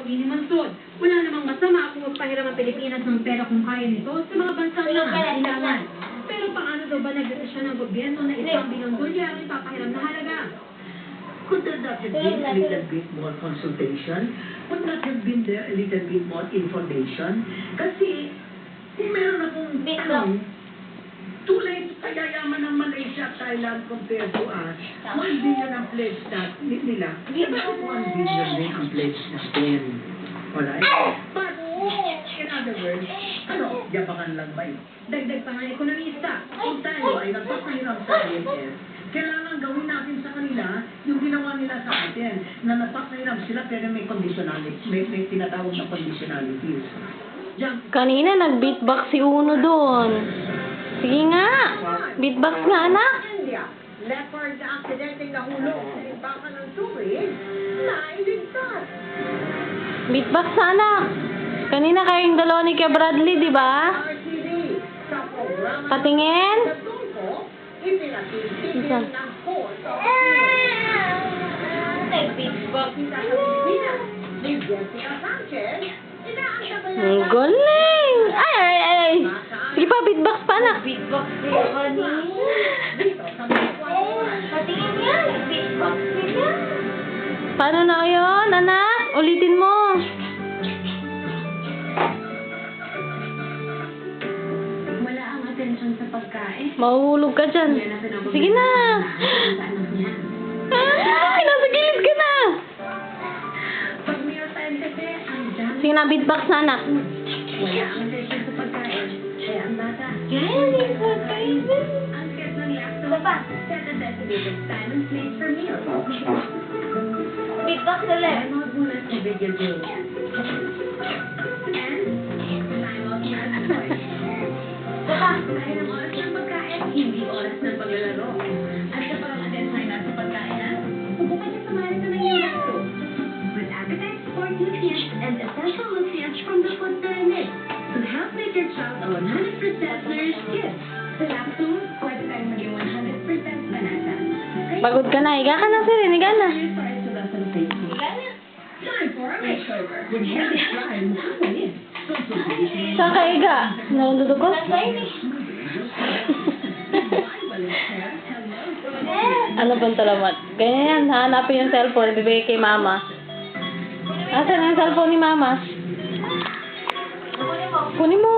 inimansod. Wala namang masama kung magpahiram ang Pilipinas ng pera kung kaya nito sa mga bansang nangangailangan. Pero paano daw ba nagdesisyon ng gobyerno na $1 bilyon ang ipapahiram na halaga? Could there not have been a little bit more consultation? Could not have been there a little bit more information? Kasi, kung meron akong tanong, tulad kaya yaman ng Malaysia at Thailand compared to us, 1 billion ang pledge nila. About 1 billion din ang pledge natin. Alright? But, in other words, yabangan lang ba yun? Dagdag pa ng ekonomista. Kung tayo ay nagpapahiram sa IMF, kailangan gawin natin sa kanila yung ginawa nila sa atin, na nagpapahiram sila pero may conditionality, may tinatawag na conditionalities. Kanina nag-beatbox si Uno doon. Sige nga. Beatbox nga, anak. India, leopard na aksidenteng nahulog sa imbakan ng tubig, nailigtas. Beatbox na, anak. Kanina kayong dalawa ni Kuya Bradley, di ba? RTV, sa programa Patingin. sa tungko, ipinatitigil Isa. ng Court of Nag-beatbox Kita sa Pilipinas, ni Jessica Sanchez, Ang galing. Ay. Sige pa, beatbox pa, anak. Beatbox sila kanina. Patingin niya, beatbox sila. Paano na yun, anak? Ulitin mo. Wala ang atensyon sa pagkain. Mahuhulog ka dyan. Sige na. Ay, nasa gilid ka na. Pag meal time kasi, ang dami. Sige na, beatbox na, anak. Wala ang atensyon sa pagkain. Kaya ang bata, Galing sa kainin. ang scared ng lactose. Baba. Set a designated time and place for meals. Beatbox ulit. Time out muna sa video game. And, time out muna sa toys. Baba. Dahil ang oras ng pagkain, hindi oras ng paglalaro. At kapag ang atensyon ay nasa pagkain na, subukan niyo samahan ito ng iyong lactose. With appetite support nutrients and essential nutrients from the food pyramid to help make your child a 100% nourished kid. Sa lactose, pwede tayong maging 100% banasa. Pagod ka na. Higa ka na, sir. Higa na. Time for a makeover. With healthy slime, win. Saan ka higa? Naluludok ko? Ano bang talamat? Ganyan yan. Hanapin yung cellphone. Bibigay kay mama. Asan ang cellphone ni mama? Kunin mo. Kunin mo.